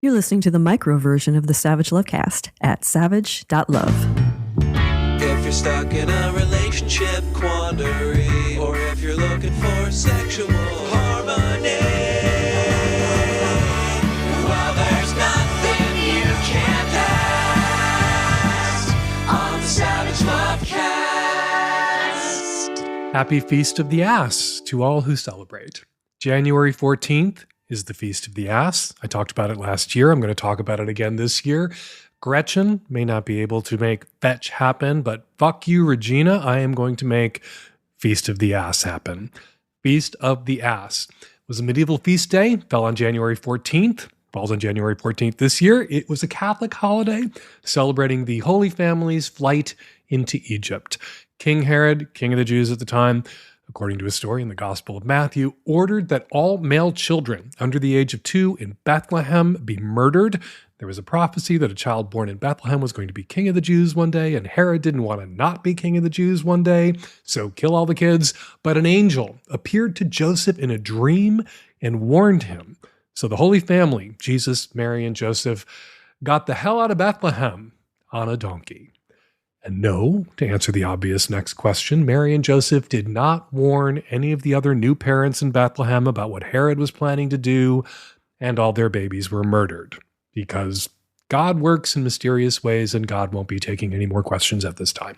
You're listening to the micro version of the Savage Lovecast at savage.love. If you're stuck in a relationship quandary, or if you're looking for sexual harmony, well, there's nothing you can't ask on the Savage Lovecast. Happy Feast of the Ass to all who celebrate. January 14th is the Feast of the Ass. I talked about it last year. I'm going to talk about it again this year. Gretchen may not be able to make fetch happen, but fuck you, Regina. I am going to make Feast of the Ass happen. Feast of the Ass was a medieval feast day, fell on January 14th, falls on January 14th this year. It was a Catholic holiday celebrating the Holy Family's flight into Egypt. King Herod, king of the Jews at the time, according to a story in the Gospel of Matthew, ordered that all male children under the age of 2 in Bethlehem be murdered. There was a prophecy that a child born in Bethlehem was going to be king of the Jews one day, and Herod didn't want to not be king of the Jews one day, so kill all the kids. But an angel appeared to Joseph in a dream and warned him. So the Holy Family, Jesus, Mary, and Joseph, got the hell out of Bethlehem on a donkey. And no, to answer the obvious next question, Mary and Joseph did not warn any of the other new parents in Bethlehem about what Herod was planning to do, and all their babies were murdered. Because God works in mysterious ways, and God won't be taking any more questions at this time.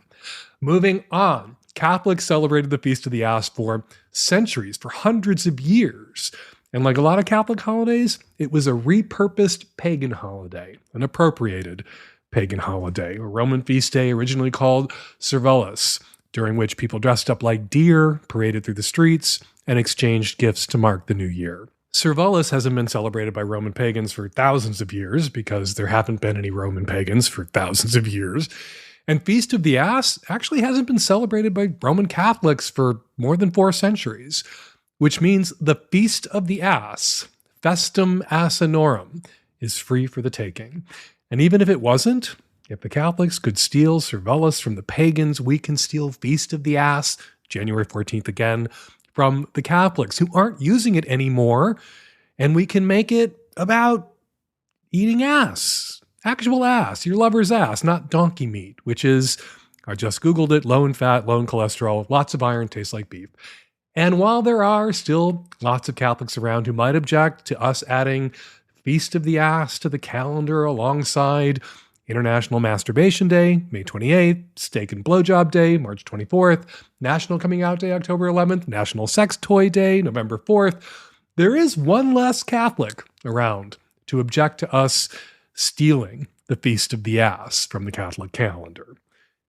Moving on, Catholics celebrated the Feast of the Ass for centuries, for hundreds of years. And like a lot of Catholic holidays, it was a repurposed pagan holiday, an appropriated pagan holiday, a Roman feast day originally called Servelus, during which people dressed up like deer, paraded through the streets, and exchanged gifts to mark the new year. Servelus hasn't been celebrated by Roman pagans for thousands of years because there haven't been any Roman pagans for thousands of years. And Feast of the Ass actually hasn't been celebrated by Roman Catholics for more than 4 centuries, which means the Feast of the Ass, Festum Asinorum, is free for the taking. And even if it wasn't, if the Catholics could steal Servelus from the pagans, we can steal Feast of the Ass, January 14th again, from the Catholics who aren't using it anymore, and we can make it about eating ass, actual ass, your lover's ass, not donkey meat, which is, I just Googled it, low in fat, low in cholesterol, lots of iron, tastes like beef. And while there are still lots of Catholics around who might object to us adding Feast of the Ass to the calendar alongside International Masturbation Day, May 28th, Steak and Blowjob Day, March 24th, National Coming Out Day, October 11th, National Sex Toy Day, November 4th, there is one less Catholic around to object to us stealing the Feast of the Ass from the Catholic calendar.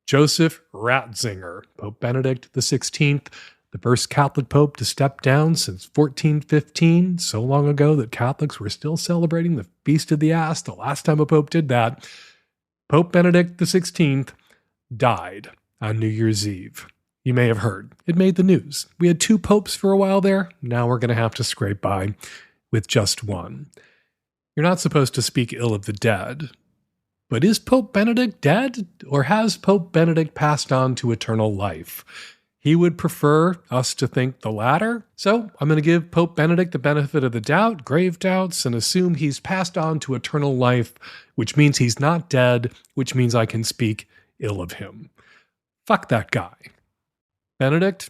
Joseph Ratzinger, Pope Benedict XVI, the first Catholic pope to step down since 1415, so long ago that Catholics were still celebrating the Feast of the Ass the last time a pope did that. Pope Benedict XVI died on New Year's Eve. You may have heard. It made the news. We had 2 popes for a while there. Now we're going to have to scrape by with just one. You're not supposed to speak ill of the dead. But is Pope Benedict dead? Or has Pope Benedict passed on to eternal life? He would prefer us to think the latter. So I'm going to give Pope Benedict the benefit of the doubt, grave doubts, and assume he's passed on to eternal life, which means he's not dead, which means I can speak ill of him. Fuck that guy. Benedict,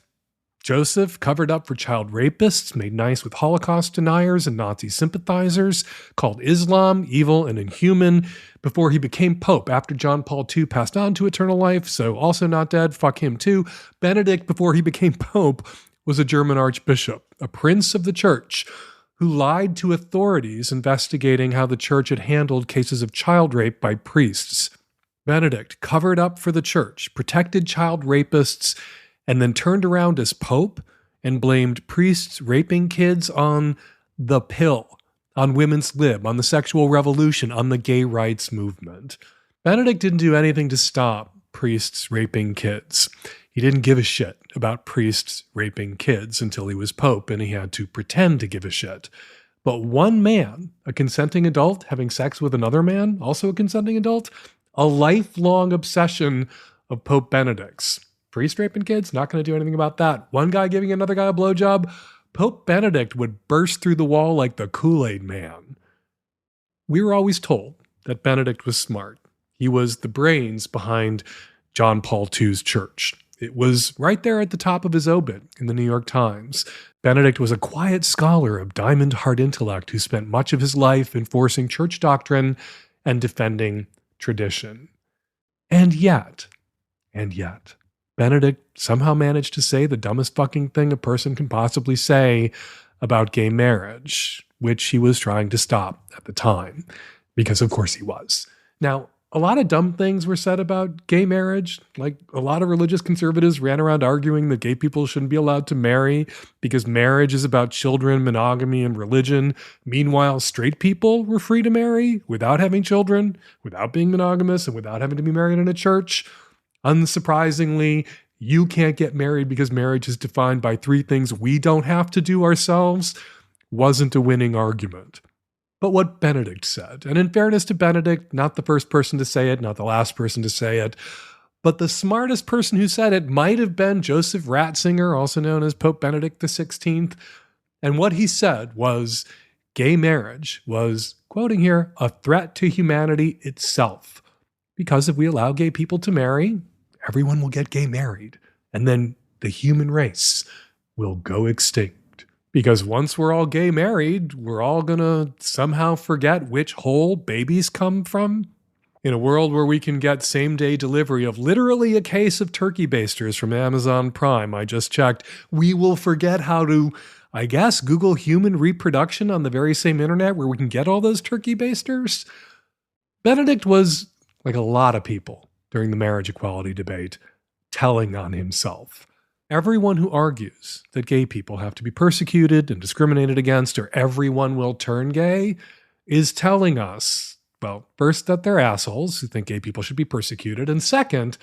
Joseph, covered up for child rapists, made nice with Holocaust deniers and Nazi sympathizers, called Islam evil and inhuman before he became Pope after John Paul II passed on to eternal life, so also not dead, fuck him too. Benedict, before he became Pope, was a German archbishop, a prince of the church, who lied to authorities investigating how the church had handled cases of child rape by priests. Benedict covered up for the church, protected child rapists, and then turned around as Pope and blamed priests raping kids on the pill, on women's lib, on the sexual revolution, on the gay rights movement. Benedict didn't do anything to stop priests raping kids. He didn't give a shit about priests raping kids until he was Pope, and he had to pretend to give a shit. But one man, a consenting adult, having sex with another man, also a consenting adult, a lifelong obsession of Pope Benedict's. Priest raping kids, not going to do anything about that. One guy giving another guy a blowjob, Pope Benedict would burst through the wall like the Kool-Aid Man. We were always told that Benedict was smart. He was the brains behind John Paul II's church. It was right there at the top of his obit in the New York Times. Benedict was a quiet scholar of diamond-hard intellect who spent much of his life enforcing church doctrine and defending tradition. And yet, Benedict somehow managed to say the dumbest fucking thing a person can possibly say about gay marriage, which he was trying to stop at the time, because of course he was. Now, a lot of dumb things were said about gay marriage. Like, a lot of religious conservatives ran around arguing that gay people shouldn't be allowed to marry because marriage is about children, monogamy, and religion. Meanwhile, straight people were free to marry without having children, without being monogamous, and without having to be married in a church. Unsurprisingly, you can't get married because marriage is defined by 3 things we don't have to do ourselves wasn't a winning argument. But what Benedict said, and in fairness to Benedict, not the first person to say it, not the last person to say it, but the smartest person who said it might have been Joseph Ratzinger, also known as Pope Benedict XVI. And what he said was gay marriage was, quoting here, a threat to humanity itself. Because if we allow gay people to marry, everyone will get gay married. And then the human race will go extinct. Because once we're all gay married, we're all going to somehow forget which hole babies come from. In a world where we can get same-day delivery of literally a case of turkey basters from Amazon Prime, I just checked, we will forget how to, I guess, Google human reproduction on the very same internet where we can get all those turkey basters. Benedict was, like a lot of people during the marriage equality debate, telling on himself. Everyone who argues that gay people have to be persecuted and discriminated against, or everyone will turn gay, is telling us, well, first, that they're assholes who think gay people should be persecuted, and second,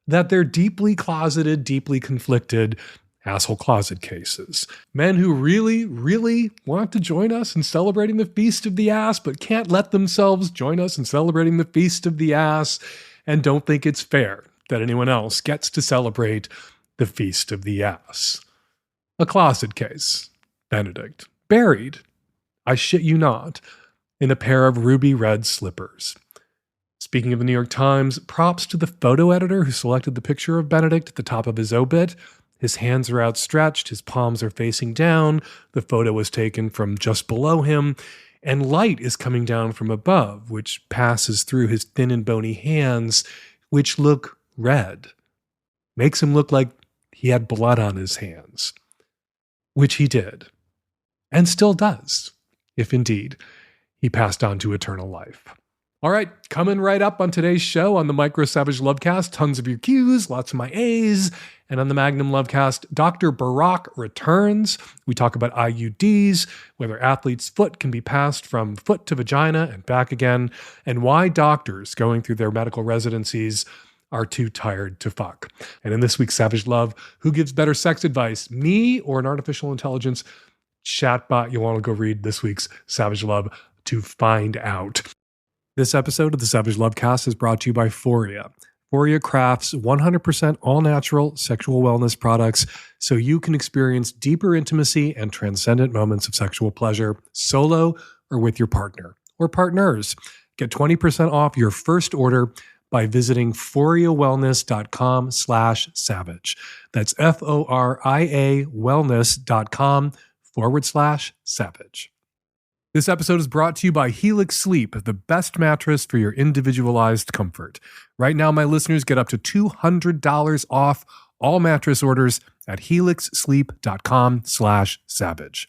that they're deeply closeted, deeply conflicted asshole closet cases. Men who really, really want to join us in celebrating the Feast of the Ass, but can't let themselves join us in celebrating the Feast of the Ass, and don't think it's fair that anyone else gets to celebrate the Feast of the Ass. A closet case. Benedict. Buried, I shit you not, in a pair of ruby red slippers. Speaking of the New York Times, props to the photo editor who selected the picture of Benedict at the top of his obit. His hands are outstretched, his palms are facing down, the photo was taken from just below him, and light is coming down from above, which passes through his thin and bony hands, which look red. Makes him look like he had blood on his hands, which he did, and still does, if indeed he passed on to eternal life. All right, coming right up on today's show on the Micro Savage Lovecast, tons of your Qs, lots of my As, and on the Magnum Lovecast, Dr. Barack returns. We talk about IUDs, whether athletes' foot can be passed from foot to vagina and back again, and why doctors going through their medical residencies are too tired to fuck. And in this week's Savage Love, who gives better sex advice, me or an artificial intelligence chatbot? You'll want to go read this week's Savage Love to find out. This episode of the Savage Lovecast is brought to you by Foria. Foria crafts 100% all-natural sexual wellness products so you can experience deeper intimacy and transcendent moments of sexual pleasure solo or with your partner or partners. Get 20% off your first order by visiting foriawellness.com/savage. That's FORIA wellness.com/savage. This episode is brought to you by Helix Sleep, the best mattress for your individualized comfort. Right now, my listeners get up to $200 off all mattress orders at helixsleep.com/savage.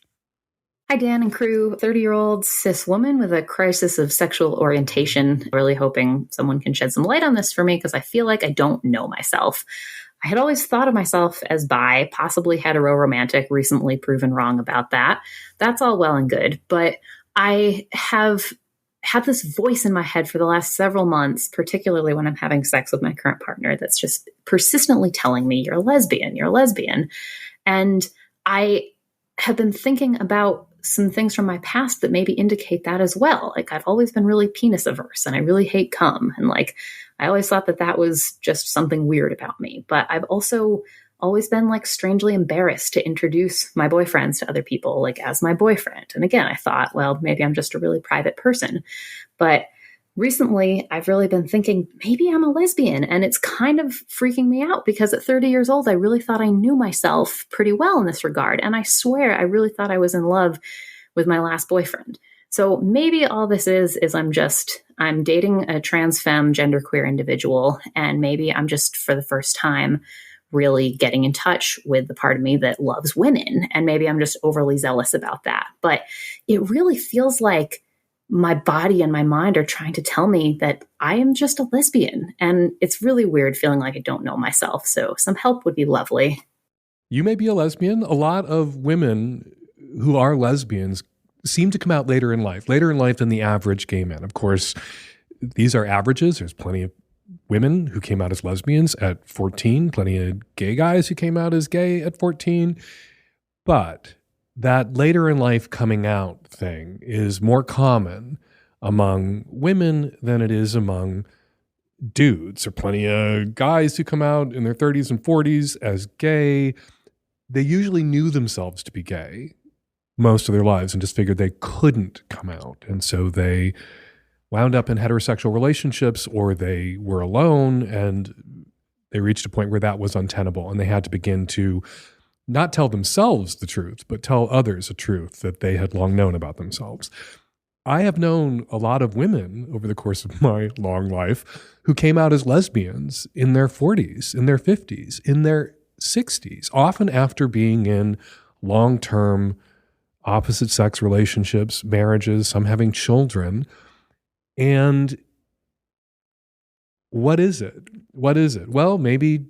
Hi, Dan and crew. 30-year-old cis woman with a crisis of sexual orientation. Really hoping someone can shed some light on this for me because I feel like I don't know myself. I had always thought of myself as bi, possibly hetero-romantic, recently proven wrong about that. That's all well and good, but I have had this voice in my head for the last several months, particularly when I'm having sex with my current partner, that's just persistently telling me, you're a lesbian, you're a lesbian. And I have been thinking about some things from my past that maybe indicate that as well. Like, I've always been really penis averse and I really hate cum. And like, I always thought that that was just something weird about me. But I've also always been like strangely embarrassed to introduce my boyfriends to other people, like as my boyfriend. And again, I thought, well, maybe I'm just a really private person. But recently, I've really been thinking maybe I'm a lesbian, and it's kind of freaking me out because at 30 years old, I really thought I knew myself pretty well in this regard. And I swear I really thought I was in love with my last boyfriend. So maybe all this is I'm dating a trans femme genderqueer individual, and maybe I'm just for the first time really getting in touch with the part of me that loves women. And maybe I'm just overly zealous about that. But it really feels like my body and my mind are trying to tell me that I am just a lesbian. And it's really weird feeling like I don't know myself. So some help would be lovely. You may be a lesbian. A lot of women who are lesbians seem to come out later in life than the average gay man. Of course, these are averages. There's plenty of women who came out as lesbians at 14, plenty of gay guys who came out as gay at 14. But that later in life coming out thing is more common among women than it is among dudes. There are plenty of guys who come out in their 30s and 40s as gay. They usually knew themselves to be gay most of their lives and just figured they couldn't come out. And so they wound up in heterosexual relationships, or they were alone and they reached a point where that was untenable, and they had to begin to not tell themselves the truth, but tell others a truth that they had long known about themselves. I have known a lot of women over the course of my long life who came out as lesbians in their 40s, in their 50s, in their 60s, often after being in long-term opposite sex relationships, marriages, some having children. And what is it? What is it? Well, maybe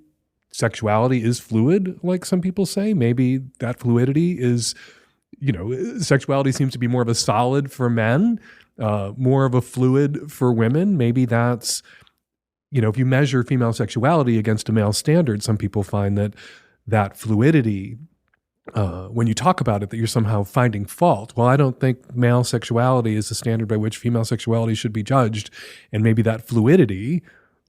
sexuality is fluid, like some people say. Maybe that fluidity is, sexuality seems to be more of a solid for men, more of a fluid for women. Maybe that's, if you measure female sexuality against a male standard, some people find that fluidity, when you talk about it, that you're somehow finding fault. Well, I don't think male sexuality is the standard by which female sexuality should be judged. And maybe that fluidity,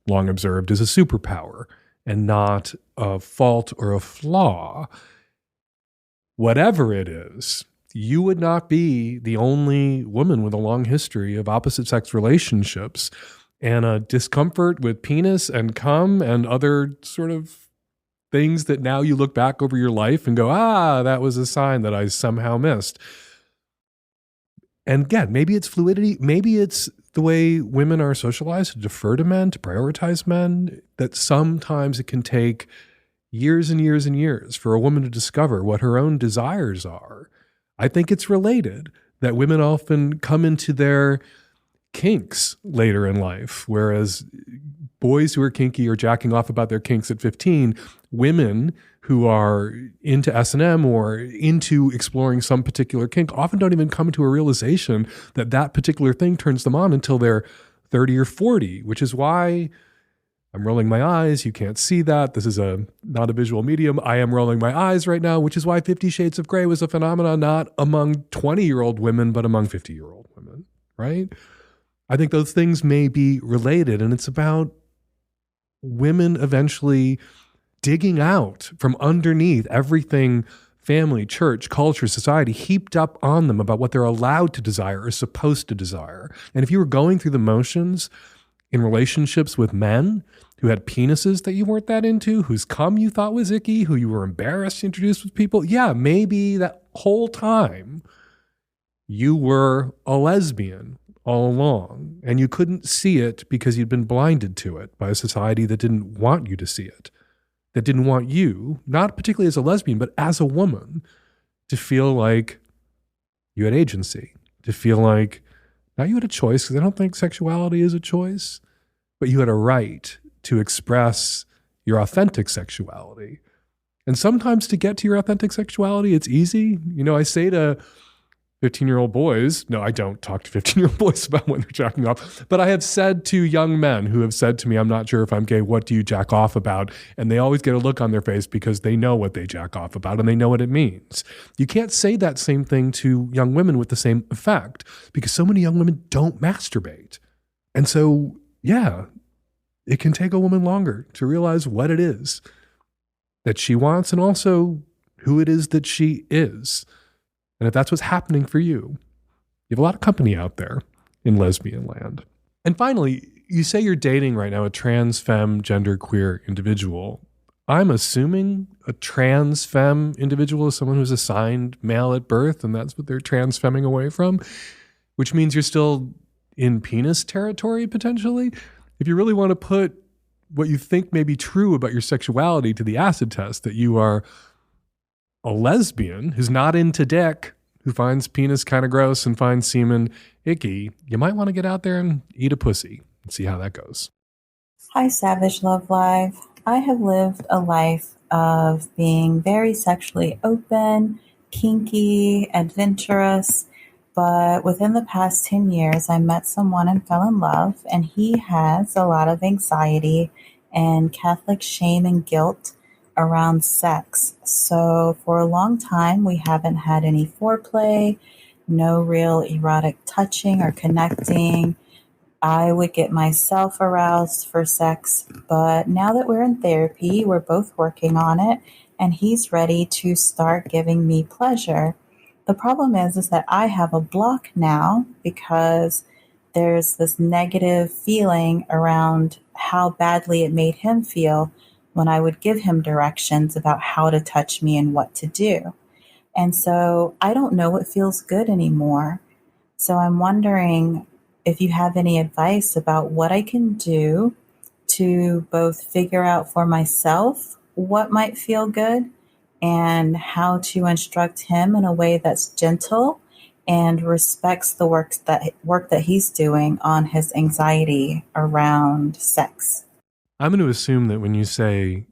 long observed, is a superpower and not a fault or a flaw. Whatever it is, you would not be the only woman with a long history of opposite sex relationships and a discomfort with penis and cum and other sort of things that now you look back over your life and go, that was a sign that I somehow missed. And again, maybe it's fluidity. Maybe it's the way women are socialized to defer to men, to prioritize men, that sometimes it can take years and years and years for a woman to discover what her own desires are. I think it's related that women often come into their kinks later in life, whereas boys who are kinky are jacking off about their kinks at 15. Women who are into S&M or into exploring some particular kink often don't even come to a realization that that particular thing turns them on until they're 30 or 40, which is why I'm rolling my eyes. You can't see that. This is not a visual medium. I am rolling my eyes right now, which is why 50 Shades of Grey was a phenomenon not among 20-year-old women, but among 50-year-old women, right? I think those things may be related, and it's about women eventually digging out from underneath everything family, church, culture, society heaped up on them about what they're allowed to desire or supposed to desire. And if you were going through the motions in relationships with men who had penises that you weren't that into, whose cum you thought was icky, who you were embarrassed to introduce with people, yeah, maybe that whole time you were a lesbian all along, and you couldn't see it because you'd been blinded to it by a society that didn't want you to see it, that didn't want you, not particularly as a lesbian, but as a woman, to feel like you had agency, to feel like not you had a choice, because I don't think sexuality is a choice, but you had a right to express your authentic sexuality. And sometimes to get to your authentic sexuality, it's easy. I say to 15-year-old boys, no, I don't talk to 15-year-old boys about when they're jacking off, but I have said to young men who have said to me, I'm not sure if I'm gay, what do you jack off about? And they always get a look on their face because they know what they jack off about and they know what it means. You can't say that same thing to young women with the same effect because so many young women don't masturbate. And so, yeah, it can take a woman longer to realize what it is that she wants and also who it is that she is. And if that's what's happening for you, you have a lot of company out there in lesbian land. And finally, you say you're dating right now a trans femme, genderqueer individual. I'm assuming a trans femme individual is someone who's assigned male at birth, and that's what they're trans femming away from, which means you're still in penis territory potentially. If you really want to put what you think may be true about your sexuality to the acid test, that you are a lesbian who's not into dick, who finds penis kind of gross and finds semen icky, you might want to get out there and eat a pussy and see how that goes. Hi, Savage Love Live. I have lived a life of being very sexually open, kinky, adventurous, but within the past 10 years, I met someone and fell in love, and he has a lot of anxiety and Catholic shame and guilt around sex. So for a long time, we haven't had any foreplay, no real erotic touching or connecting. I would get myself aroused for sex, but now that we're in therapy, we're both working on it, and he's ready to start giving me pleasure. The problem is that I have a block now because there's this negative feeling around how badly it made him feel when I would give him directions about how to touch me and what to do. And so I don't know what feels good anymore. So I'm wondering if you have any advice about what I can do to both figure out for myself what might feel good and how to instruct him in a way that's gentle and respects the work that he's doing on his anxiety around sex. I'm going to assume that when you say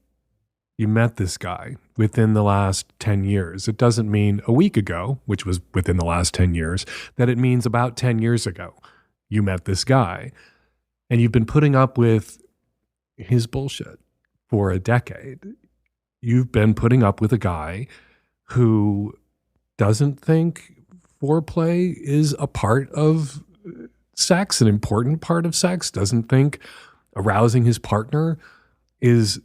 you met this guy within the last 10 years, it doesn't mean a week ago, which was within the last 10 years, that it means about 10 years ago you met this guy. And you've been putting up with his bullshit for a decade. You've been putting up with a guy who doesn't think foreplay is a part of sex, an important part of sex, doesn't think arousing his partner is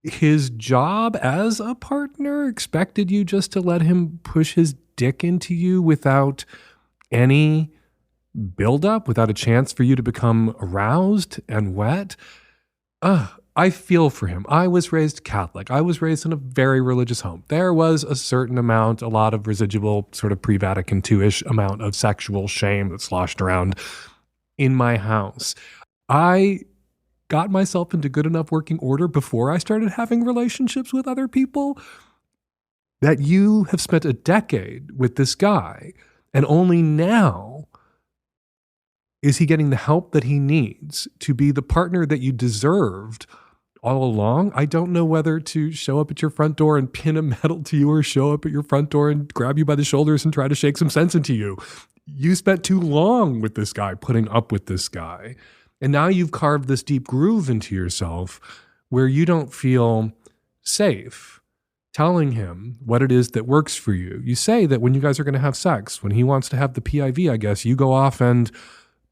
his job as a partner, expected you just to let him push his dick into you without any buildup, without a chance for you to become aroused and wet. I feel for him. I was raised Catholic. I was raised in a very religious home. There was a certain amount, a lot of residual sort of pre-Vatican II-ish amount of sexual shame that sloshed around in my house. I got myself into good enough working order before I started having relationships with other people that you have spent a decade with this guy, and only now is he getting the help that he needs to be the partner that you deserved all along. I don't know whether to show up at your front door and pin a medal to you or show up at your front door and grab you by the shoulders and try to shake some sense into you. You spent too long with this guy, putting up with this guy. And now you've carved this deep groove into yourself where you don't feel safe telling him what it is that works for you. You say that when you guys are going to have sex, when he wants to have the PIV, I guess, you go off and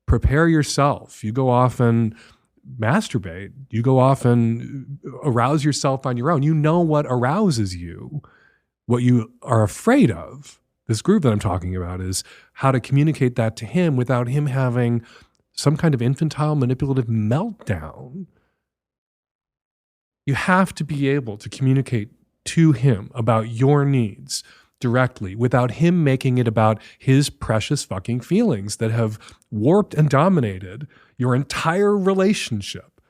prepare yourself. You go off and masturbate. You go off and arouse yourself on your own. You know what arouses you. What you are afraid of, this groove that I'm talking about, is how to communicate that to him without him having some kind of infantile manipulative meltdown. You have to be able to communicate to him about your needs directly without him making it about his precious fucking feelings that have warped and dominated your entire relationship.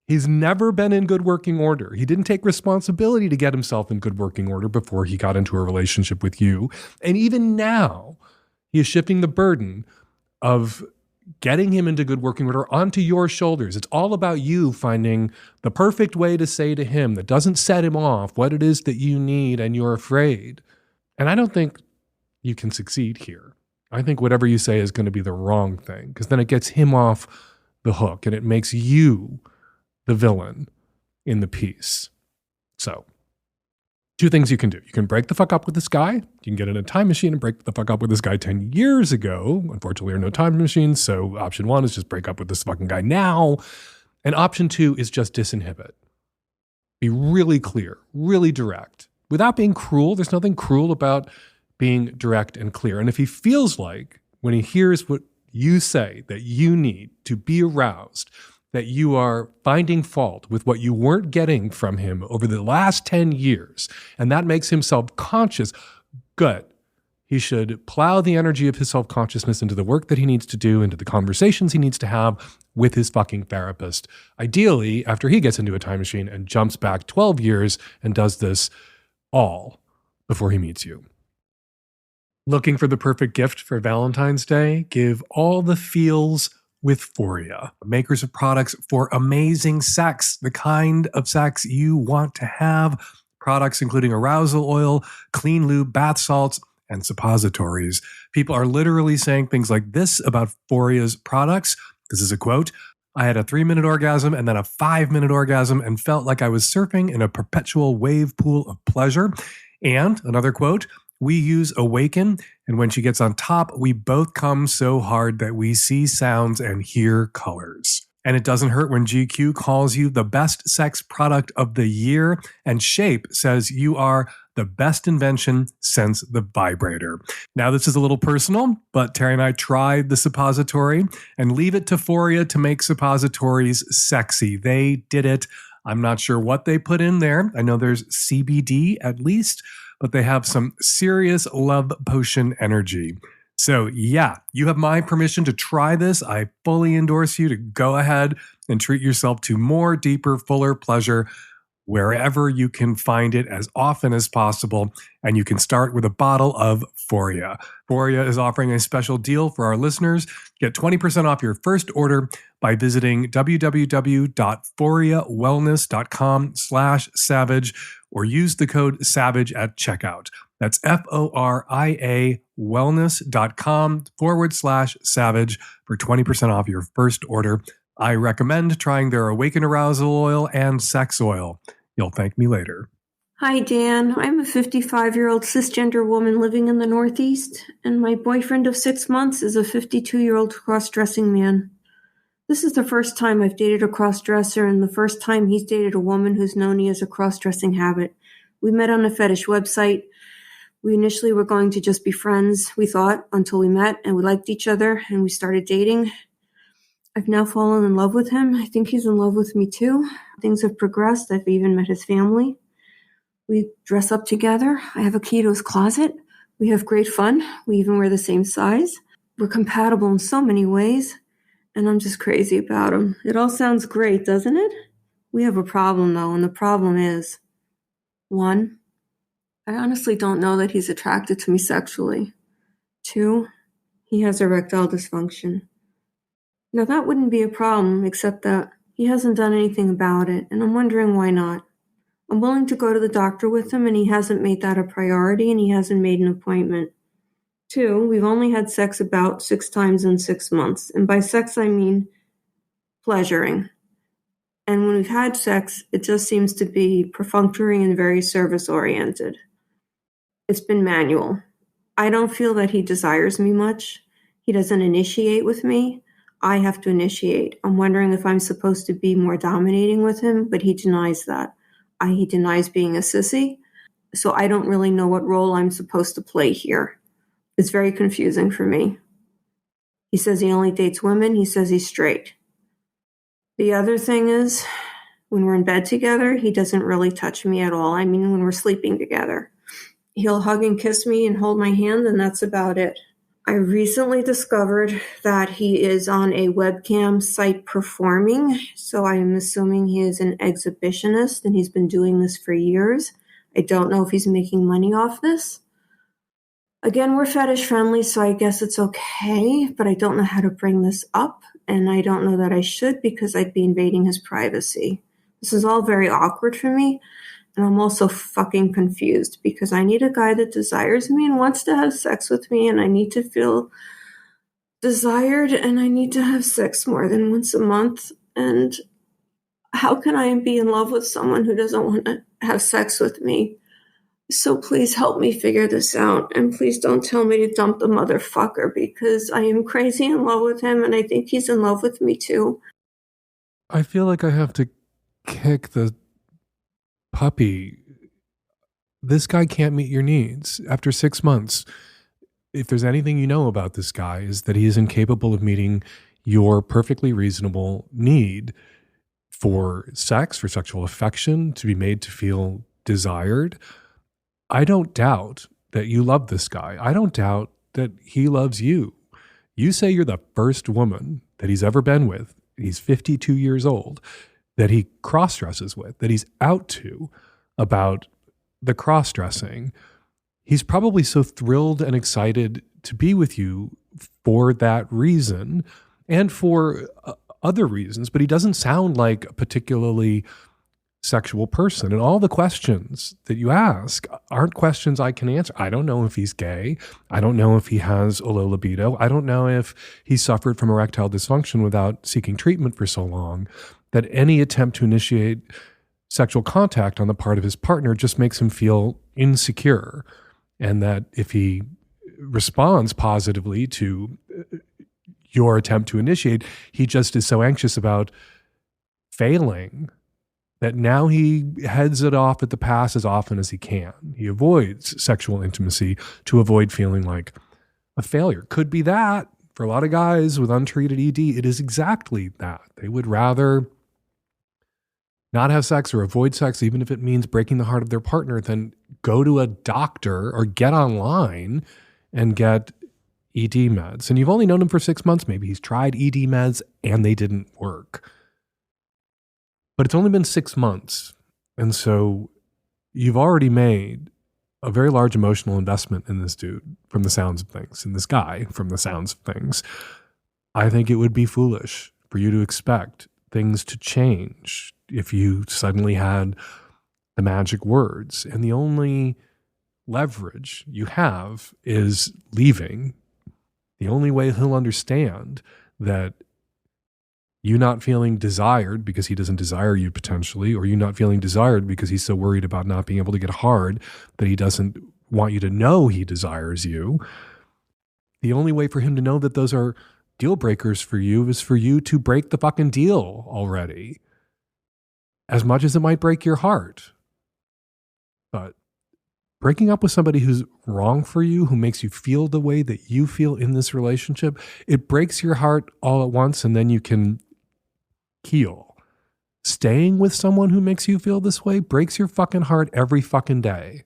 He's never been in good working order. He didn't take responsibility to get himself in good working order before he got into a relationship with you. And even now, he is shifting the burden of getting him into good working order onto your shoulders. It's all about you finding the perfect way to say to him that doesn't set him off what it is that you need and you're afraid. And I don't think you can succeed here. I think whatever you say is going to be the wrong thing, because then it gets him off the hook and it makes you the villain in the piece. So, two things you can do. You can break the fuck up with this guy. You can get in a time machine and break the fuck up with this guy 10 years ago. Unfortunately, there are no time machines. So option one is just break up with this fucking guy now. And option two is just disinhibit. Be really clear, really direct, without being cruel. There's nothing cruel about being direct and clear. And if he feels like, when he hears what you say, that you need to be aroused, that you are finding fault with what you weren't getting from him over the last 10 years, and that makes him self-conscious, good. He should plow the energy of his self-consciousness into the work that he needs to do, into the conversations he needs to have with his fucking therapist. Ideally, after he gets into a time machine and jumps back 12 years and does this all before he meets you. Looking for the perfect gift for Valentine's Day? Give all the feels with Foria, makers of products for amazing sex, the kind of sex you want to have. Products including arousal oil, clean lube, bath salts, and suppositories. People are literally saying things like this about Foria's products. This is a quote. I had a 3-minute orgasm and then a 5-minute orgasm and felt like I was surfing in a perpetual wave pool of pleasure. And another quote, we use Awaken, and when she gets on top, we both come so hard that we see sounds and hear colors. And it doesn't hurt when GQ calls you the best sex product of the year, and Shape says you are the best invention since the vibrator. Now, this is a little personal, but Terry and I tried the suppository, and leave it to Foria to make suppositories sexy. They did it. I'm not sure what they put in there. I know there's CBD at least, but they have some serious love potion energy. So yeah, you have my permission to try this. I fully endorse you to go ahead and treat yourself to more, deeper, fuller pleasure wherever you can find it as often as possible. And you can start with a bottle of Foria. Foria is offering a special deal for our listeners. Get 20% off your first order by visiting www.foriawellness.com/savage or use the code SAVAGE at checkout. That's FORIA wellness.com/savage for 20% off your first order. I recommend trying their Awaken Arousal Oil and Sex Oil. You'll thank me later. Hi, Dan. I'm a 55-year-old cisgender woman living in the Northeast, and my boyfriend of 6 months is a 52-year-old cross-dressing man. This is the first time I've dated a cross-dresser and the first time he's dated a woman who's known he has a cross-dressing habit. We met on a fetish website. We initially were going to just be friends, we thought, until we met, and we liked each other, and we started dating. I've now fallen in love with him. I think he's in love with me too. Things have progressed. I've even met his family. We dress up together. I have a key to his closet. We have great fun. We even wear the same size. We're compatible in so many ways, and I'm just crazy about him. It all sounds great, doesn't it? We have a problem, though, and the problem is, 1, I honestly don't know that he's attracted to me sexually. 2, he has erectile dysfunction. Now, that wouldn't be a problem, except that he hasn't done anything about it, and I'm wondering why not. I'm willing to go to the doctor with him, and he hasn't made that a priority, and he hasn't made an appointment. 2, we've only had sex about 6 times in 6 months, and by sex I mean pleasuring. And when we've had sex, it just seems to be perfunctory and very service-oriented. It's been manual. I don't feel that he desires me much. He doesn't initiate with me. I have to initiate. I'm wondering if I'm supposed to be more dominating with him, but he denies that. He denies being a sissy, so I don't really know what role I'm supposed to play here. It's very confusing for me. He says he only dates women. He says he's straight. The other thing is, when we're in bed together, he doesn't really touch me at all. I mean, when we're sleeping together. He'll hug and kiss me and hold my hand, and that's about it. I recently discovered that he is on a webcam site performing, so I am assuming he is an exhibitionist, and he's been doing this for years. I don't know if he's making money off this. Again, we're fetish friendly, so I guess it's okay, but I don't know how to bring this up, and I don't know that I should because I'd be invading his privacy. This is all very awkward for me. And I'm also fucking confused because I need a guy that desires me and wants to have sex with me, and I need to feel desired, and I need to have sex more than once a month. And how can I be in love with someone who doesn't want to have sex with me? So please help me figure this out, and please don't tell me to dump the motherfucker because I am crazy in love with him, and I think he's in love with me too. I feel like I have to kick the puppy, this guy can't meet your needs. After 6 months, if there's anything you know about this guy, is that he is incapable of meeting your perfectly reasonable need for sex, for sexual affection, to be made to feel desired. I don't doubt that you love this guy. I don't doubt that he loves you. You say you're the first woman that he's ever been with. He's 52 years old, that he cross-dresses with, that he's out to about the cross-dressing. He's probably so thrilled and excited to be with you for that reason and for other reasons, but he doesn't sound like a particularly sexual person. And all the questions that you ask aren't questions I can answer. I don't know if he's gay. I don't know if he has a low libido. I don't know if he suffered from erectile dysfunction without seeking treatment for so long that any attempt to initiate sexual contact on the part of his partner just makes him feel insecure. And that if he responds positively to your attempt to initiate, he just is so anxious about failing that now he heads it off at the pass as often as he can. He avoids sexual intimacy to avoid feeling like a failure. Could be that. For a lot of guys with untreated ED, it is exactly that. They would rather not have sex or avoid sex, even if it means breaking the heart of their partner, than go to a doctor or get online and get ED meds. And you've only known him for 6 months. Maybe he's tried ED meds and they didn't work. But it's only been 6 months. And so you've already made a very large emotional investment in this dude from the sounds of things, in this guy from the sounds of things. I think it would be foolish for you to expect things to change if you suddenly had the magic words. And the only leverage you have is leaving. The only way he'll understand that you not feeling desired because he doesn't desire you potentially, or you not feeling desired because he's so worried about not being able to get hard that he doesn't want you to know he desires you. The only way for him to know that those are deal breakers for you is for you to break the fucking deal already, as much as it might break your heart. But breaking up with somebody who's wrong for you, who makes you feel the way that you feel in this relationship, it breaks your heart all at once, and then you can heal. Staying with someone who makes you feel this way breaks your fucking heart every fucking day.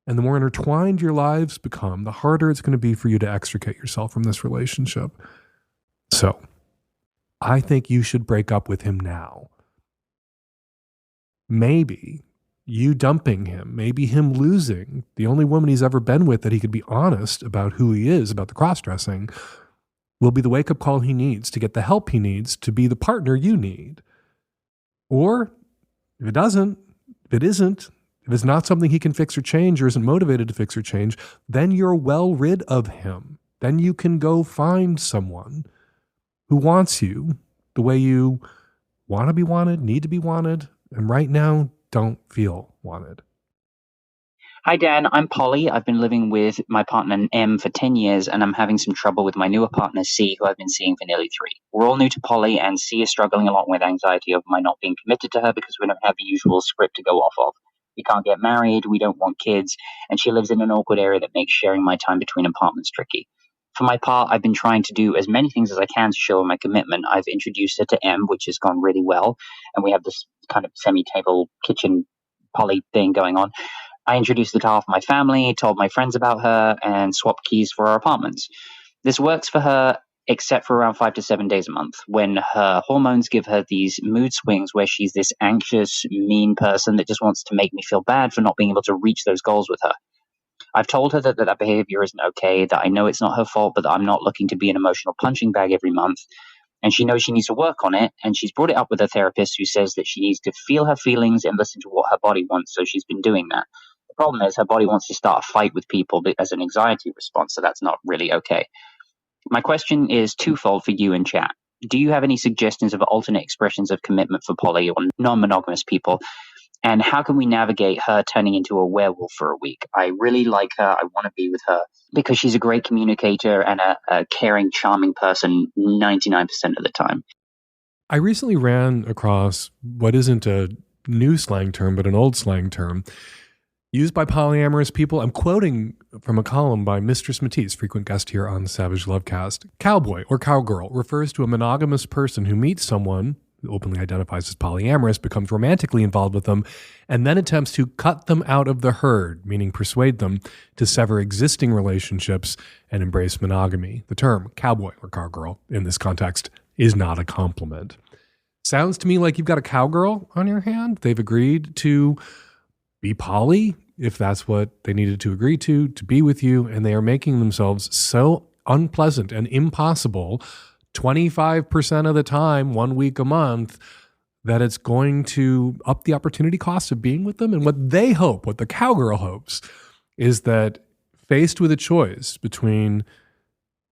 And the more intertwined your lives become, the harder it's going to be for you to extricate yourself from this relationship. So, I think you should break up with him now. Maybe you dumping him, maybe him losing the only woman he's ever been with that he could be honest about who he is, about the cross-dressing, will be the wake-up call he needs to get the help he needs to be the partner you need. Or, if it isn't, if it's not something he can fix or change, or isn't motivated to fix or change, then you're well rid of him. Then you can go find someone who wants you the way you want to be wanted, need to be wanted, and right now don't feel wanted. Hi, Dan. I'm Polly. I've been living with my partner M for 10 years, and I'm having some trouble with my newer partner C, who I've been seeing for nearly 3. We're all new to Polly, and C is struggling a lot with anxiety over my not being committed to her because we don't have the usual script to go off of. We can't get married, we don't want kids, and she lives in an awkward area that makes sharing my time between apartments tricky. For my part, I've been trying to do as many things as I can to show her my commitment. I've introduced her to M, which has gone really well, and we have this kind of semi-table kitchen Polly thing going on. I introduced her to half my family, told my friends about her, and swapped keys for our apartments. This works for her, except for around 5 to 7 days a month, when her hormones give her these mood swings where she's this anxious, mean person that just wants to make me feel bad for not being able to reach those goals with her. I've told her that behavior isn't okay, that I know it's not her fault, but that I'm not looking to be an emotional punching bag every month. And she knows she needs to work on it, and she's brought it up with her therapist, who says that she needs to feel her feelings and listen to what her body wants, so she's been doing that. The problem is her body wants to start a fight with people as an anxiety response, so that's not really okay. My question is twofold for you in chat. Do you have any suggestions of alternate expressions of commitment for poly or non-monogamous people? And how can we navigate her turning into a werewolf for a week? I really like her. I want to be with her because she's a great communicator and a caring, charming person 99% of the time. I recently ran across what isn't a new slang term, but an old slang term used by polyamorous people. I'm quoting from a column by Mistress Matisse, frequent guest here on Savage Lovecast. Cowboy or cowgirl refers to a monogamous person who meets someone who openly identifies as polyamorous, becomes romantically involved with them, and then attempts to cut them out of the herd, meaning persuade them to sever existing relationships and embrace monogamy. The term cowboy or cowgirl in this context is not a compliment. Sounds to me like you've got a cowgirl on your hand. They've agreed to be poly, if that's what they needed to agree to be with you, and they are making themselves so unpleasant and impossible 25% of the time, 1 week a month, that it's going to up the opportunity cost of being with them. And what they hope, what the cowgirl hopes, is that faced with a choice between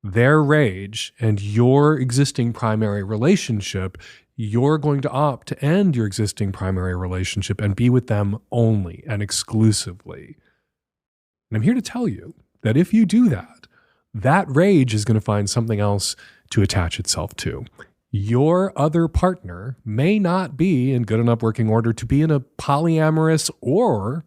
their rage and your existing primary relationship, you're going to opt to end your existing primary relationship and be with them only and exclusively. And I'm here to tell you that if you do that, that rage is going to find something else to attach itself to. Your other partner may not be in good enough working order to be in a polyamorous or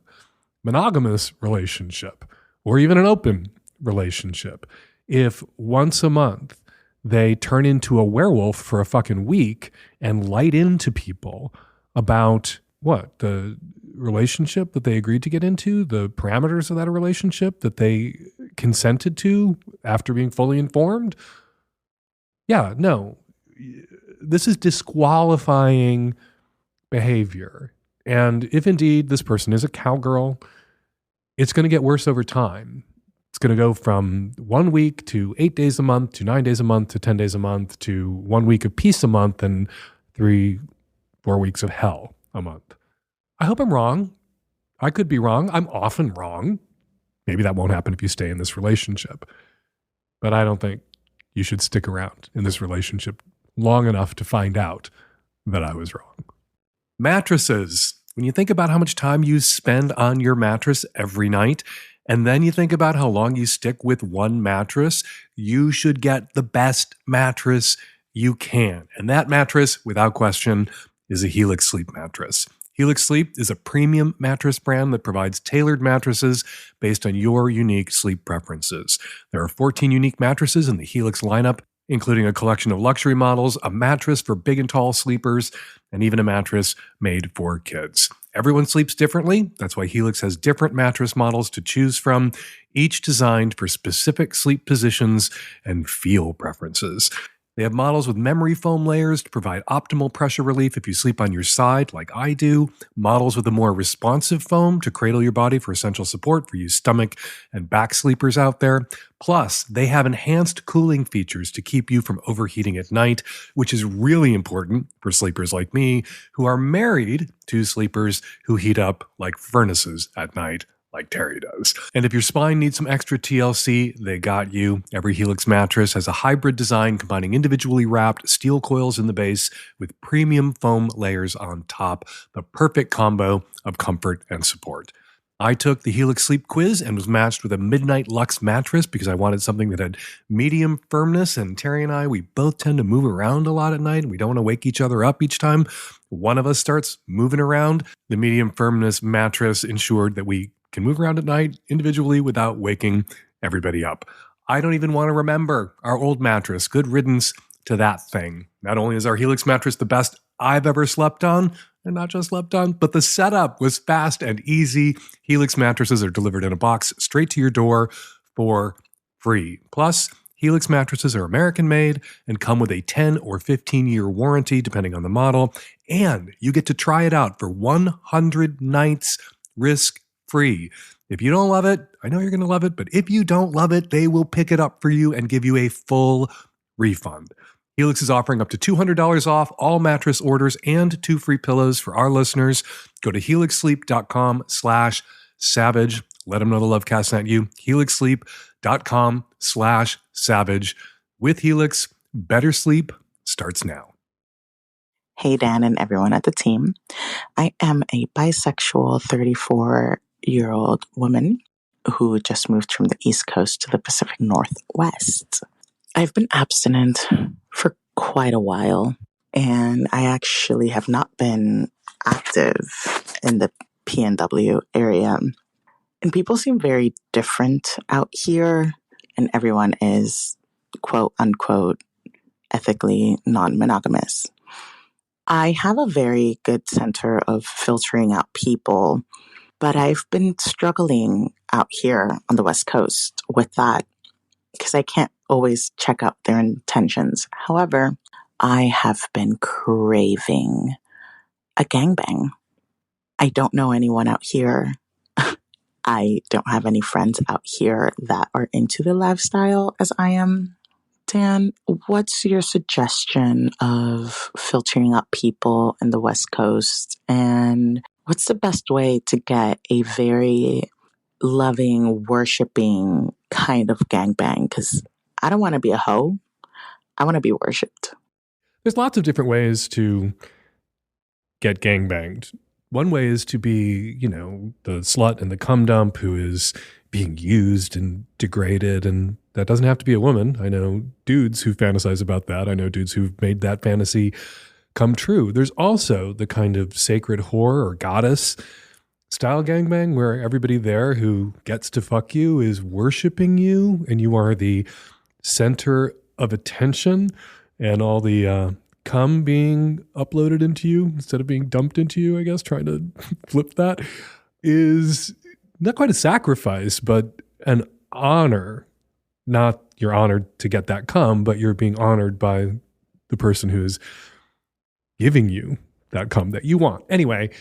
monogamous relationship, or even an open relationship. If once a month they turn into a werewolf for a fucking week and light into people about what? The relationship that they agreed to get into, the parameters of that relationship that they consented to after being fully informed. Yeah, no, this is disqualifying behavior. And if indeed this person is a cowgirl, it's going to get worse over time. It's going to go from 1 week to 8 days a month to 9 days a month to 10 days a month to 1 week of peace a month and 3-4 weeks of hell a month. I hope I'm wrong. I could be wrong. I'm often wrong. Maybe that won't happen if you stay in this relationship. But I don't think you should stick around in this relationship long enough to find out that I was wrong. Mattresses. When you think about how much time you spend on your mattress every night, and then you think about how long you stick with one mattress, you should get the best mattress you can. And that mattress, without question, is a Helix Sleep mattress. Helix Sleep is a premium mattress brand that provides tailored mattresses based on your unique sleep preferences. There are 14 unique mattresses in the Helix lineup, including a collection of luxury models, a mattress for big and tall sleepers, and even a mattress made for kids. Everyone sleeps differently. That's why Helix has different mattress models to choose from, each designed for specific sleep positions and feel preferences. They have models with memory foam layers to provide optimal pressure relief if you sleep on your side like I do, models with a more responsive foam to cradle your body for essential support for you stomach and back sleepers out there. Plus, they have enhanced cooling features to keep you from overheating at night, which is really important for sleepers like me who are married to sleepers who heat up like furnaces at night, like Terry does. And if your spine needs some extra TLC, they got you. Every Helix mattress has a hybrid design combining individually wrapped steel coils in the base with premium foam layers on top, the perfect combo of comfort and support. I took the Helix Sleep Quiz and was matched with a Midnight Luxe mattress because I wanted something that had medium firmness, and Terry and I, we both tend to move around a lot at night, and we don't want to wake each other up each time one of us starts moving around. The medium firmness mattress ensured that we can move around at night individually without waking everybody up. I don't even want to remember our old mattress. Good riddance to that thing. Not only is our Helix mattress the best I've ever slept on, and not just slept on, but the setup was fast and easy. Helix mattresses are delivered in a box straight to your door for free. Plus, Helix mattresses are American-made and come with a 10 or 15-year warranty, depending on the model. And you get to try it out for 100 nights risk-free. If you don't love it, I know you're going to love it, but if you don't love it, they will pick it up for you and give you a full refund. Helix is offering up to $200 off all mattress orders and 2 free pillows for our listeners. Go to helixsleep.com/savage. Let them know the Lovecast sent you. helixsleep.com/savage. With Helix, better sleep starts now. Hey, Dan and everyone at the team. I am a bisexual 34-year-old woman who just moved from the East Coast to the Pacific Northwest. I've been abstinent for quite a while, and I actually have not been active in the PNW area. And people seem very different out here, and everyone is, quote unquote, ethically non-monogamous. I have a very good center of filtering out people, but I've been struggling out here on the West Coast with that because I can't always check out their intentions. However, I have been craving a gangbang. I don't know anyone out here. I don't have any friends out here that are into the lifestyle as I am. Dan, what's your suggestion of filtering out people in the West Coast? And what's the best way to get a very loving, worshiping kind of gangbang? Because I don't want to be a hoe. I want to be worshipped. There's lots of different ways to get gangbanged. One way is to be, the slut and the cum dump who is being used and degraded, and that doesn't have to be a woman. I know dudes who fantasize about that. I know dudes who've made that fantasy come true. There's also the kind of sacred whore or goddess style gangbang where everybody there who gets to fuck you is worshiping you and you are the center of attention, and all the cum being uploaded into you instead of being dumped into you, I guess, trying to flip that, is not quite a sacrifice, but an honor. Not you're honored to get that cum, but you're being honored by the person who's giving you that cum that you want. Anyway,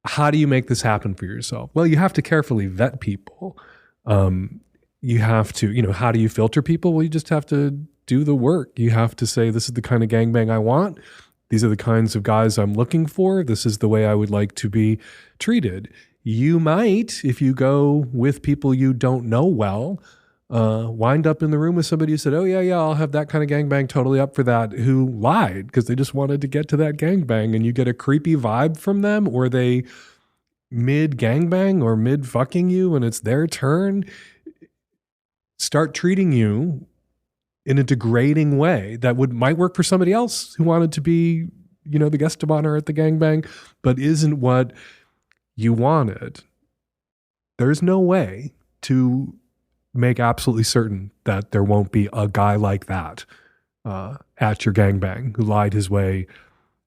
how do you make this happen for yourself? Well, you have to carefully vet people. You have to, how do you filter people? Well, you just have to do the work. You have to say, this is the kind of gangbang I want. These are the kinds of guys I'm looking for. This is the way I would like to be treated. You might, if you go with people you don't know well, wind up in the room with somebody who said, oh, yeah, I'll have that kind of gangbang, totally up for that, who lied because they just wanted to get to that gangbang, and you get a creepy vibe from them, or they mid-gangbang or mid-fucking you and it's their turn, start treating you in a degrading way that might work for somebody else who wanted to be, the guest of honor at the gangbang, but isn't what you wanted. There's no way to make absolutely certain that there won't be a guy like that at your gangbang who lied his way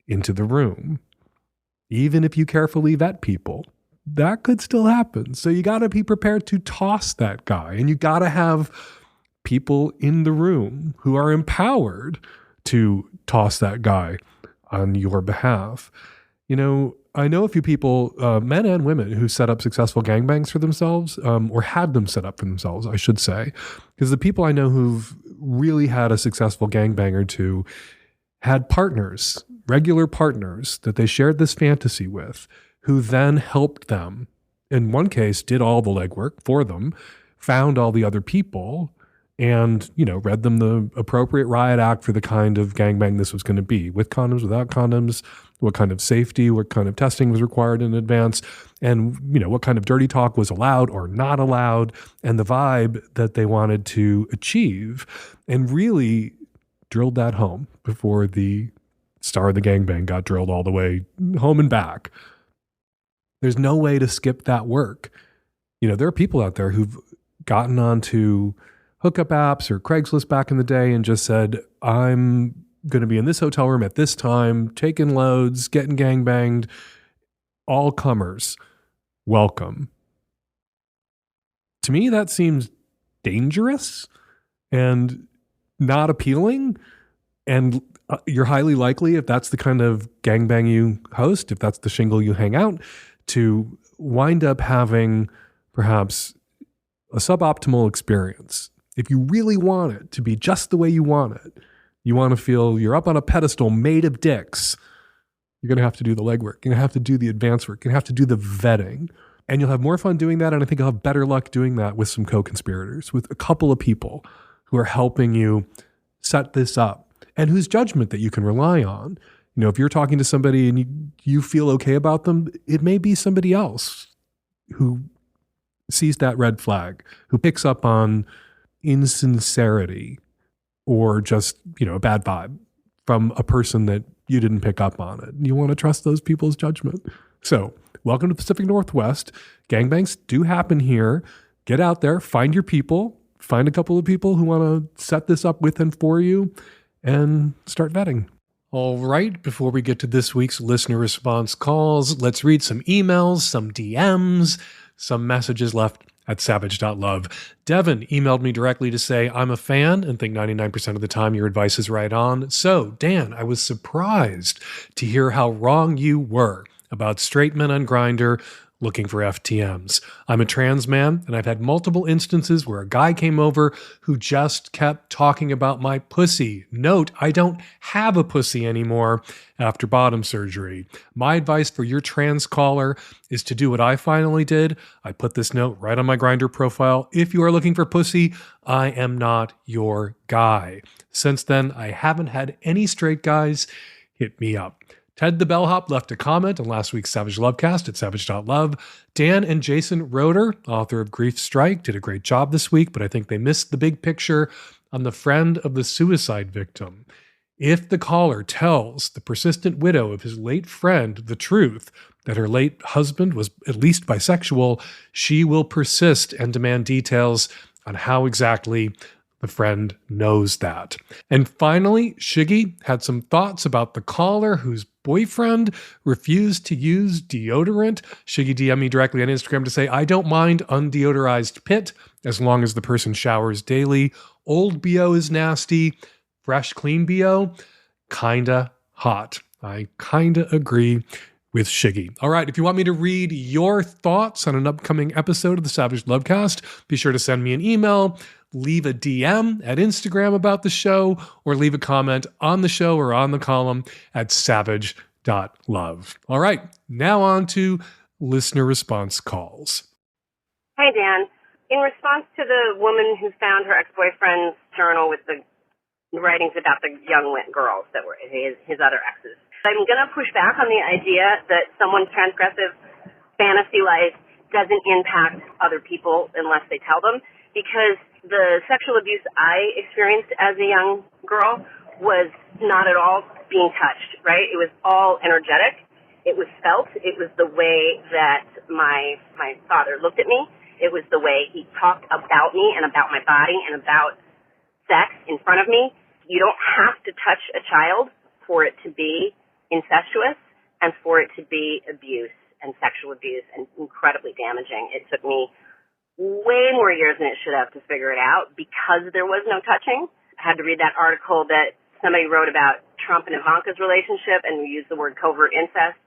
into the room. Even if you carefully vet people, that could still happen. So you got to be prepared to toss that guy, and you got to have people in the room who are empowered to toss that guy on your behalf. I know a few people, men and women, who set up successful gangbangs for themselves, or had them set up for themselves, I should say. Because the people I know who've really had a successful gangbang or two had partners, regular partners that they shared this fantasy with, who then helped them. In one case, did all the legwork for them, found all the other people, and, read them the appropriate riot act for the kind of gangbang this was going to be, with condoms, without condoms, what kind of safety, what kind of testing was required in advance, and, what kind of dirty talk was allowed or not allowed, and the vibe that they wanted to achieve, and really drilled that home before the star of the gangbang got drilled all the way home and back. There's no way to skip that work. There are people out there who've gotten onto hookup apps or Craigslist back in the day and just said, I'm going to be in this hotel room at this time, taking loads, getting gangbanged, all comers, welcome. To me, that seems dangerous and not appealing. And you're highly likely, if that's the kind of gangbang you host, if that's the shingle you hang out, to wind up having perhaps a suboptimal experience. If you really want it to be just the way you want it, you want to feel you're up on a pedestal made of dicks, you're going to have to do the legwork. You're going to have to do the advanced work. You're going to have to do the vetting. And you'll have more fun doing that. And I think you'll have better luck doing that with some co-conspirators, with a couple of people who are helping you set this up and whose judgment that you can rely on. If you're talking to somebody and you feel okay about them, it may be somebody else who sees that red flag, who picks up on insincerity or just, a bad vibe from a person that you didn't pick up on it. You want to trust those people's judgment. So, welcome to the Pacific Northwest. Gangbangs do happen here. Get out there, find your people, find a couple of people who want to set this up with and for you, and start vetting. All right, before we get to this week's listener response calls, let's read some emails, some DMs, some messages left at savage.love. Devin emailed me directly to say, I'm a fan and think 99% of the time your advice is right on. So, Dan, I was surprised to hear how wrong you were about straight men on Grindr looking for FTMs. I'm a trans man, and I've had multiple instances where a guy came over who just kept talking about my pussy. Note, I don't have a pussy anymore after bottom surgery. My advice for your trans caller is to do what I finally did. I put this note right on my Grindr profile. If you are looking for pussy, I am not your guy. Since then, I haven't had any straight guys hit me up. Ted the Bellhop left a comment on last week's Savage Lovecast at savage.love. Dan and Jason Roeder, author of Grief Strike, did a great job this week, but I think they missed the big picture on the friend of the suicide victim. If the caller tells the persistent widow of his late friend the truth, that her late husband was at least bisexual, she will persist and demand details on how exactly the friend knows that. And finally, Shiggy had some thoughts about the caller whose boyfriend refused to use deodorant. Shiggy DM'd me directly on Instagram to say, I don't mind undeodorized pit as long as the person showers daily. Old BO is nasty. Fresh, clean BO, kinda hot. I kinda agree with Shiggy. All right, if you want me to read your thoughts on an upcoming episode of the Savage Lovecast, be sure to send me an email, leave a DM at Instagram about the show, or leave a comment on the show or on the column at savage.love. All right, now on to listener response calls. Hey, Dan. In response to the woman who found her ex-boyfriend's journal with the writings about the young girls that were his other exes, I'm going to push back on the idea that someone's transgressive fantasy life doesn't impact other people unless they tell them, because the sexual abuse I experienced as a young girl was not at all being touched, right? It was all energetic. It was felt. It was the way that my father looked at me. It was the way he talked about me and about my body and about sex in front of me. You don't have to touch a child for it to be incestuous and for it to be abuse and sexual abuse and incredibly damaging. It took me way more years than it should have to figure it out because there was no touching. I had to read that article that somebody wrote about Trump and Ivanka's relationship, and we used the word covert incest.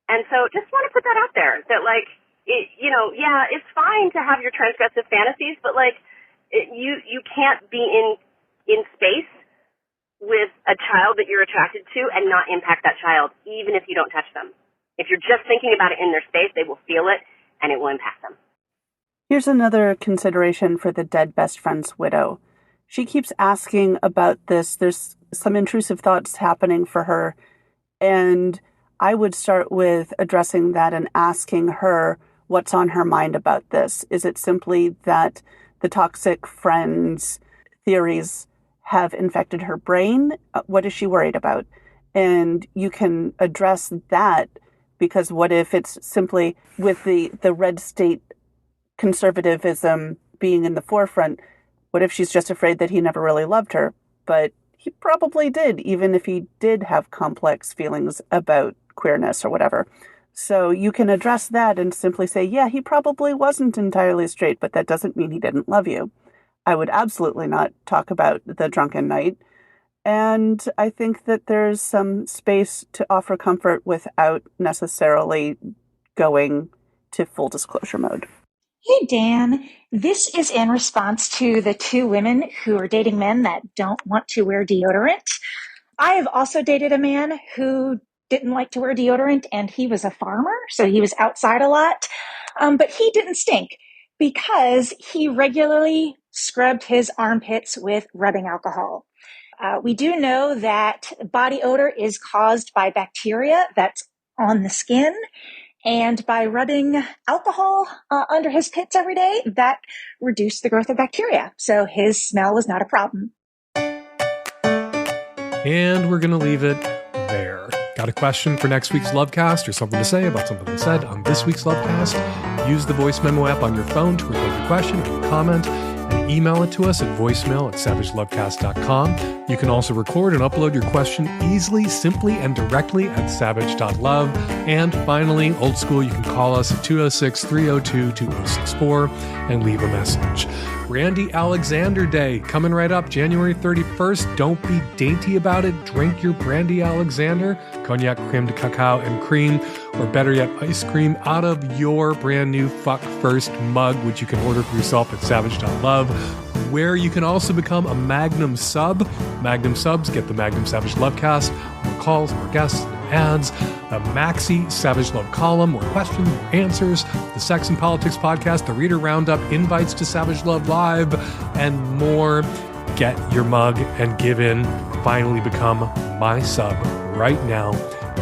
And so just want to put that out there, that, like, yeah, it's fine to have your transgressive fantasies, but, like, you can't be in space with a child that you're attracted to and not impact that child, even if you don't touch them. If you're just thinking about it in their space, they will feel it, and it will impact them. Here's another consideration for the dead best friend's widow. She keeps asking about this. There's some intrusive thoughts happening for her, and I would start with addressing that and asking her what's on her mind about this. Is it simply that the toxic friend's theories have infected her brain? What is she worried about? And you can address that, because what if it's simply with the red state conservatism being in the forefront? What if she's just afraid that he never really loved her? But he probably did, even if he did have complex feelings about queerness or whatever. So you can address that and simply say, yeah, he probably wasn't entirely straight, but that doesn't mean he didn't love you. I would absolutely not talk about the drunken night. And I think that there's some space to offer comfort without necessarily going to full disclosure mode. Hey, Dan. This is in response to the two women who are dating men that don't want to wear deodorant. I have also dated a man who didn't like to wear deodorant, and he was a farmer, so he was outside a lot. But he didn't stink because he regularly scrubbed his armpits with rubbing alcohol. We do know that body odor is caused by bacteria that's on the skin, and by rubbing alcohol under his pits every day, that reduced the growth of bacteria. So his smell was not a problem. And we're going to leave it there. Got a question for next week's Lovecast or something to say about something I said on this week's Lovecast? Use the voice memo app on your phone to record your question or comment and email it to us at voicemail@savagelovecast.com. You can also record and upload your question easily, simply, and directly at savage.love. And finally, old school, you can call us at 206-302-2064 and leave a message. Randy Alexander Day coming right up January 31st. Don't be dainty about it. Drink your Brandy Alexander, cognac, creme de cacao, and cream, or better yet, ice cream out of your brand new Fuck First mug, which you can order for yourself at savage.love, where you can also become a Magnum sub. Magnum subs get the Magnum Savage Lovecast, more calls, more guests, ads, a Maxi Savage Love column, more questions, more answers, the Sex and Politics podcast, the Reader Roundup, invites to Savage Love Live, and more. Get your mug and give in. Finally become my sub right now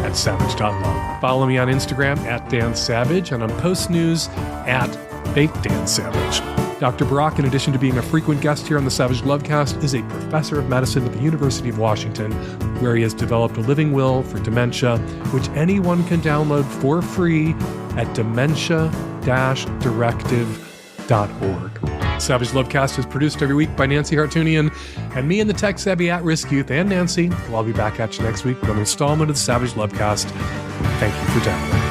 at savage.love. Follow me on Instagram at Dan Savage and on Post News at FakeDanSavage. Dr. Barak, in addition to being a frequent guest here on the Savage Lovecast, is a professor of medicine at the University of Washington, where he has developed a living will for dementia, which anyone can download for free at dementia-directive.org. Savage Lovecast is produced every week by Nancy Hartunian and me and the tech-savvy at-risk youth and Nancy. I'll be back at you next week with an installment of the Savage Lovecast. Thank you for downloading.